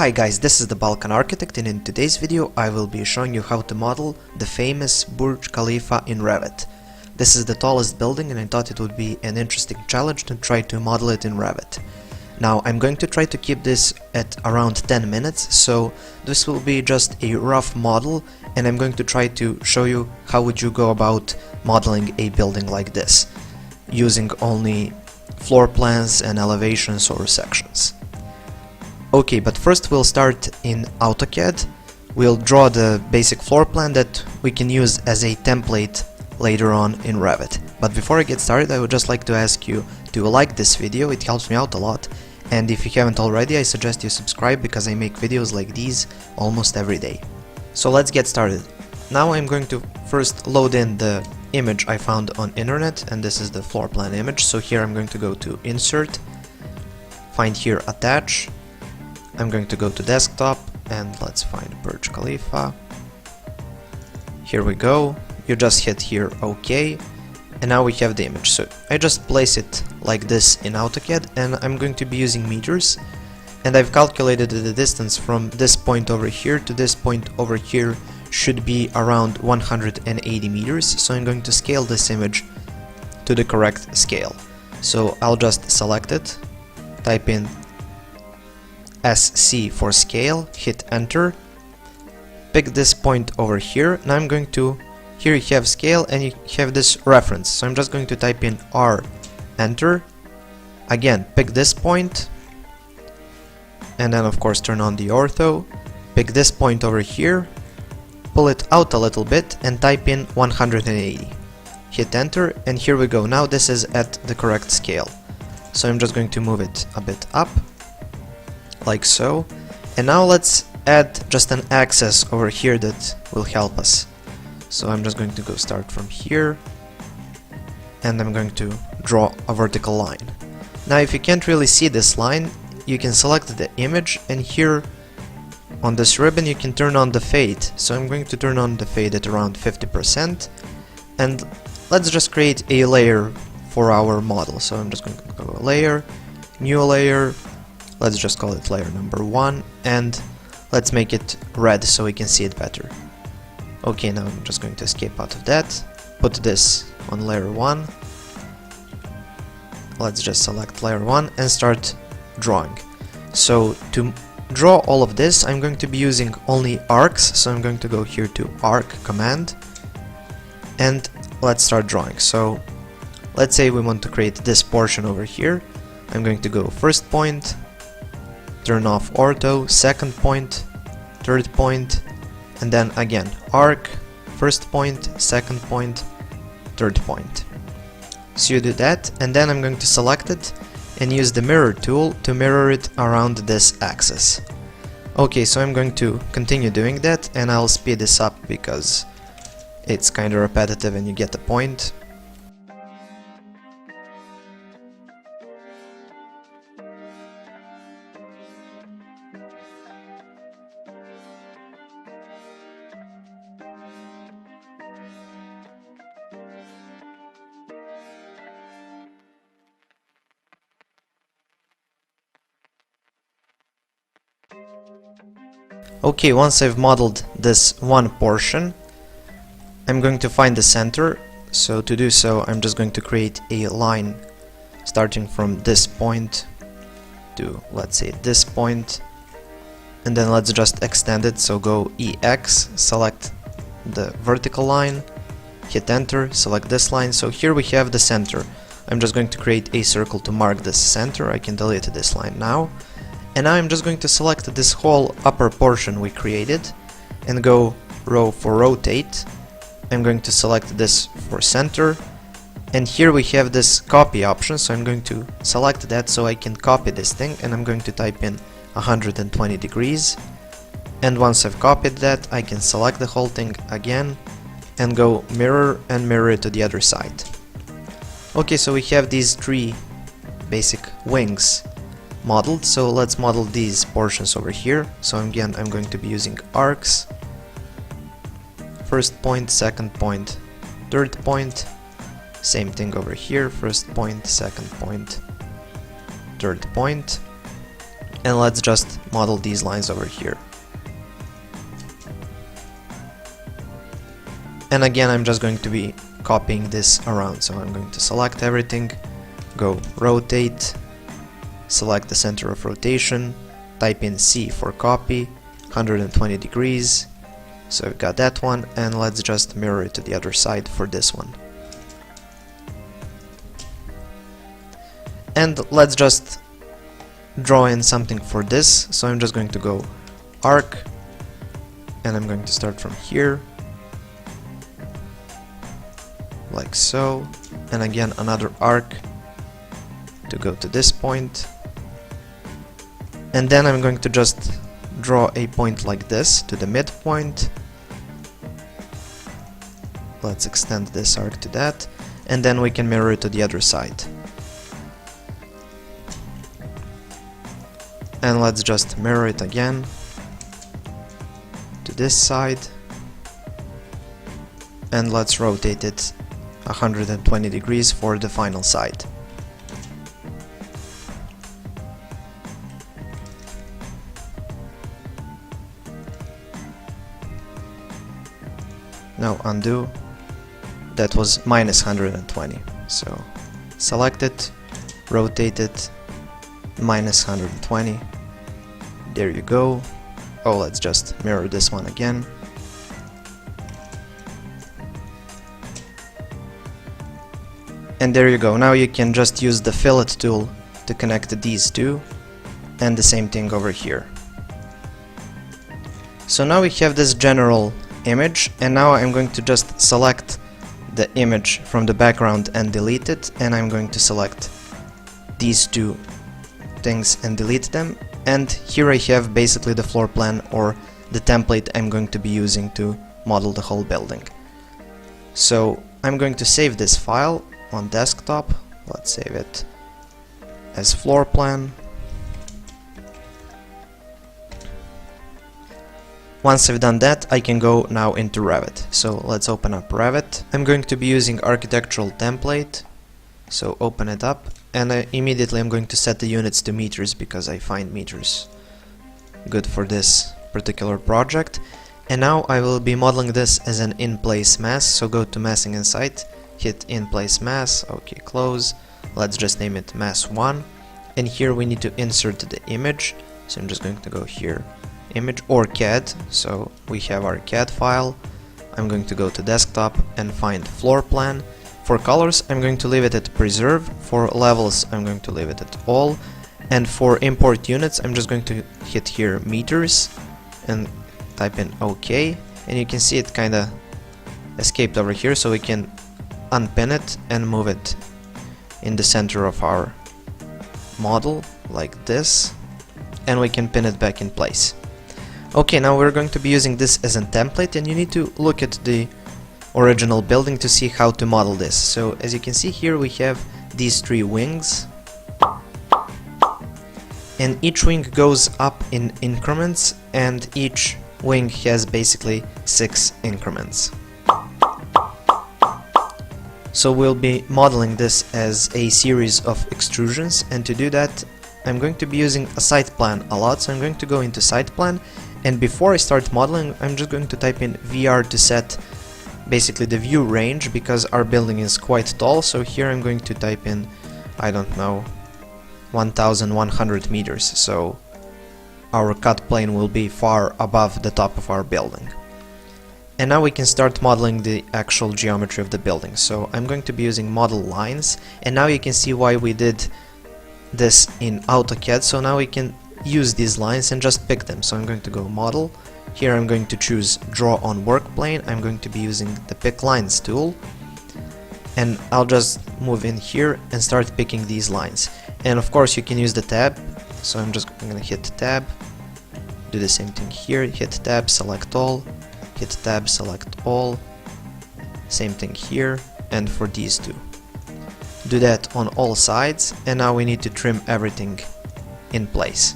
Hi guys, this is the Balkan Architect, and in today's video I will be showing you how to model the famous Burj Khalifa in REVIT. This is the tallest building and I thought it would be an interesting challenge to try to model it in REVIT. Now I'm going to try to keep this at around 10 minutes, so this will be just a rough model and I'm going to try to show you how would you go about modeling a building like this, using only floor plans and elevations or sections. Okay, but first we'll start in AutoCAD. We'll draw the basic floor plan that we can use as a template later on in REVIT. But before I get started, I would just like to ask you to like this video, it helps me out a lot. And if you haven't already, I suggest you subscribe because I make videos like these almost every day. So let's get started. Now I'm going to first load in the image I found on internet, and this is the floor plan image. So here I'm going to go to Insert, find here Attach. I'm going to go to Desktop and let's find Burj Khalifa. Here we go. You just hit here OK, and now we have the image. So I just place it like this in AutoCAD, and I'm going to be using meters, and I've calculated that the distance from this point over here to this point over here should be around 180 meters. So I'm going to scale this image to the correct scale. So I'll just select it, type in SC for scale, hit enter, pick this point over here. Now I'm going to, here you have scale and you have this reference, so I'm just going to type in R, enter, again pick this point, and then of course turn on the ortho, pick this point over here, pull it out a little bit and type in 180, hit enter, and here we go. Now this is at the correct scale, so I'm just going to move it a bit up like so, and now let's add just an axis over here that will help us. So I'm just going to go start from here and I'm going to draw a vertical line. Now if you can't really see this line, you can select the image, and here on this ribbon you can turn on the fade. So I'm going to turn on the fade at around 50%, and let's just create a layer for our model. So I'm just going to go layer, new layer, let's just call it layer number 1, and let's make it red so we can see it better. Okay, now I'm just going to escape out of that, put this on layer 1, let's just select layer 1 and start drawing. So to draw all of this I'm going to be using only arcs, so I'm going to go here to arc command and let's start drawing. So let's say we want to create this portion over here. I'm going to go first point, turn off ortho, second point, third point, and then again arc, first point, second point, third point. So you do that, and then I'm going to select it and use the mirror tool to mirror it around this axis. Okay, so I'm going to continue doing that, and I'll speed this up because it's kind of repetitive and you get the point. Okay, once I've modeled this one portion, I'm going to find the center. So to do so, I'm just going to create a line starting from this point to, let's say, this point, and then let's just extend it. So go EX, select the vertical line, hit enter, select this line. So here we have the center. I'm just going to create a circle to mark this center. I can delete this line now. And now I'm just going to select this whole upper portion we created and go row for rotate. I'm going to select this for center, and here we have this copy option, so I'm going to select that so I can copy this thing, and I'm going to type in 120 degrees. And once I've copied that, I can select the whole thing again and go mirror and mirror it to the other side. Okay, so we have these three basic wings modeled, so let's model these portions over here. So again, I'm going to be using arcs, first point, second point, third point, same thing over here, first point, second point, third point. And let's just model these lines over here. And again, I'm just going to be copying this around, so I'm going to select everything, go rotate, select the center of rotation, type in C for copy, 120 degrees, so we've got that one, and let's just mirror it to the other side for this one. And let's just draw in something for this, so I'm just going to go arc, and I'm going to start from here, like so, and again another arc to go to this point, and then I'm going to just draw a point like this to the midpoint. Let's extend this arc to that, and then we can mirror it to the other side. And let's just mirror it again to this side, and let's rotate it 120 degrees for the final side. Now undo, that was minus 120, so select it, rotate it, minus 120, there you go. Oh, let's just mirror this one again. And there you go, now you can just use the fillet tool to connect these two, and the same thing over here. So now we have this general image, and now I'm going to just select the image from the background and delete it, and I'm going to select these two things and delete them, and here I have basically the floor plan or the template I'm going to be using to model the whole building. So I'm going to save this file on desktop, let's save it as floor plan. Once I've done that, I can go now into Revit. So let's open up Revit. I'm going to be using architectural template, so open it up, and immediately I'm going to set the units to meters because I find meters good for this particular project. And now I will be modeling this as an in-place mass, so go to massing and site, hit in-place mass, okay, close, let's just name it mass 1, and here we need to insert the image, so I'm just going to go here, image or CAD, so we have our CAD file. I'm going to go to desktop and find floor plan. For colors I'm going to leave it at preserve, for levels I'm going to leave it at all, and for import units I'm just going to hit here meters and type in OK, and you can see it kinda escaped over here, so we can unpin it and move it in the center of our model like this, and we can pin it back in place. Okay, now we're going to be using this as a template, and you need to look at the original building to see how to model this. So as you can see here, we have these three wings, and each wing goes up in increments, and each wing has basically 6 increments. So we'll be modeling this as a series of extrusions, and to do that I'm going to be using a site plan a lot, so I'm going to go into site plan, and before I start modeling I'm just going to type in VR to set basically the view range, because our building is quite tall, so here I'm going to type in, I don't know, 1100 meters, so our cut plane will be far above the top of our building. And now we can start modeling the actual geometry of the building. So I'm going to be using model lines, and now you can see why we did this in AutoCAD. So now we can use these lines and just pick them. So I'm going to go model, here I'm going to choose draw on work plane, I'm going to be using the pick lines tool, and I'll just move in here and start picking these lines. And of course you can use the tab, so I'm going to hit tab, do the same thing here, hit tab, select all, hit tab, select all, same thing here, and for these two. Do that on all sides, and now we need to trim everything in place.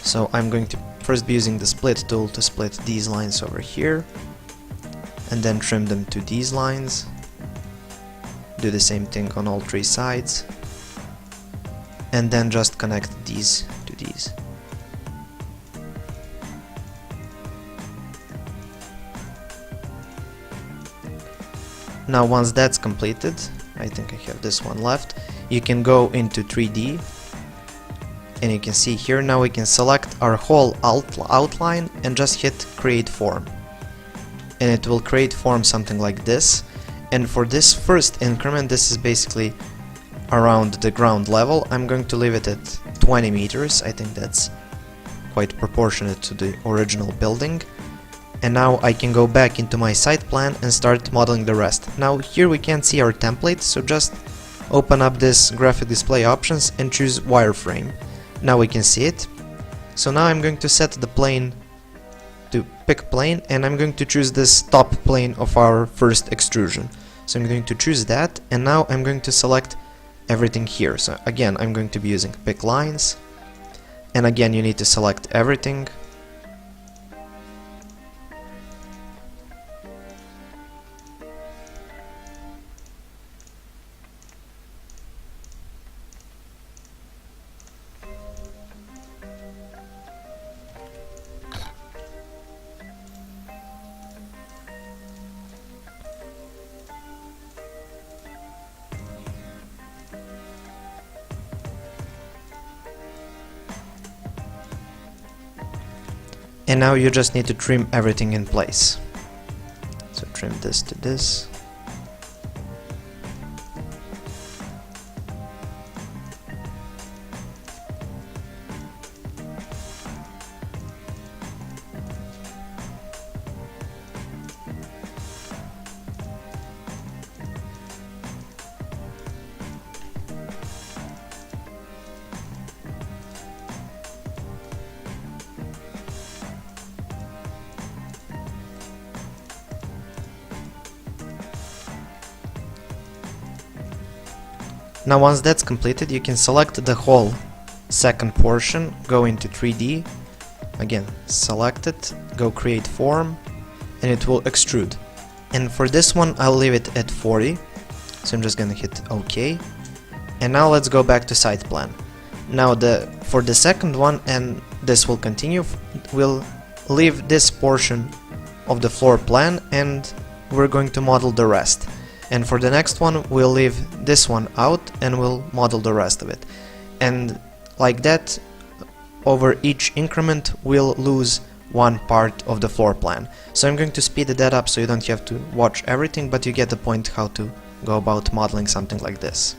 So I'm going to first be using the split tool to split these lines over here, and then trim them to these lines. Do the same thing on all 3 sides, and then just connect these to to these. Now once that's completed, I think I have this one left, you can go into 3D, and you can see here now we can select our whole outline and just hit create form. And it will create form something like this. And for this first increment, this is basically around the ground level. I'm going to leave it at 20 meters. I think that's quite proportionate to the original building. And now I can go back into my site plan and start modeling the rest. Now here we can't see our template, so just open up this graphic display options and choose wireframe. Now we can see it. So now I'm going to set the plane to pick plane, and I'm going to choose this top plane of our first extrusion. So I'm going to choose that, and now I'm going to select everything here. So again, I'm going to be using pick lines, and again you need to select everything. And now you just need to trim everything in place. So trim this to this. Now once that's completed, you can select the whole second portion, go into 3D, again select it, go create form, and it will extrude. And for this one I'll leave it at 40, so I'm just gonna hit OK. And now let's go back to site plan. Now for the second one, and this will continue, we'll leave this portion of the floor plan and we're going to model the rest. And for the next one we'll leave this one out and we'll model the rest of it. And like that, over each increment we'll lose one part of the floor plan. So I'm going to speed that up so you don't have to watch everything, but you get the point how to go about modeling something like this.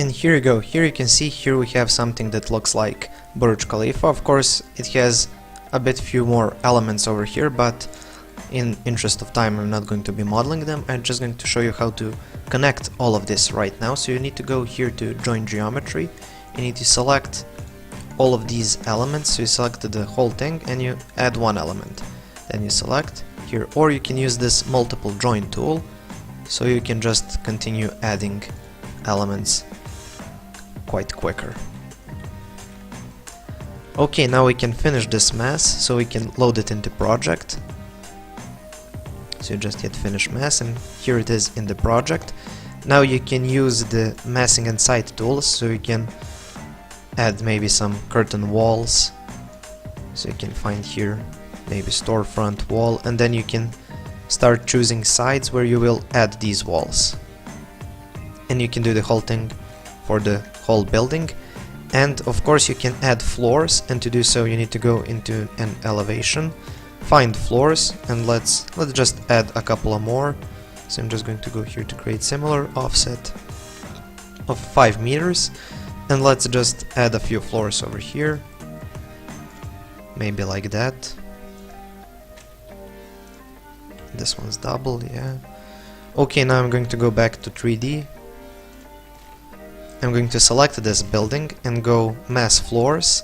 And here you go, here you can see, here we have something that looks like Burj Khalifa. Of course it has a bit few more elements over here, but in interest of time I'm not going to be modeling them. I'm just going to show you how to connect all of this right now. So you need to go here to join geometry, you need to select all of these elements, so you select the whole thing and you add one element, then you select here, or you can use this multiple join tool, so you can just continue adding elements quite quicker. Okay, now we can finish this mass, so we can load it into project. So you just hit finish mass and here it is in the project. Now you can use the massing and site tools, so you can add maybe some curtain walls. So you can find here maybe storefront wall, and then you can start choosing sides where you will add these walls. And you can do the whole thing for the whole building. And of course you can add floors, and to do so you need to go into an elevation, find floors, and let's just add a couple of more. So I'm just going to go here to create similar offset of 5 meters, and let's just add a few floors over here, maybe like that. This one's double, yeah. Okay, now I'm going to go back to 3D. I'm going to select this building and go mass floors,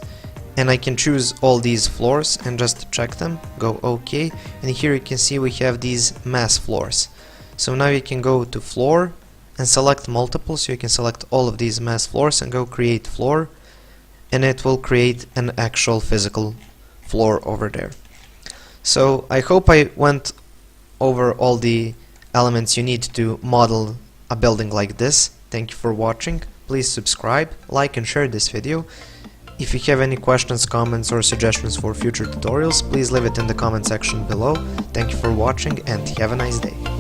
and I can choose all these floors and just check them, go OK, and here you can see we have these mass floors. So now you can go to floor and select multiple, so you can select all of these mass floors and go create floor, and it will create an actual physical floor over there. So I hope I went over all the elements you need to model a building like this. Thank you for watching. Please subscribe, like and share this video. If you have any questions, comments or suggestions for future tutorials, please leave it in the comment section below. Thank you for watching and have a nice day.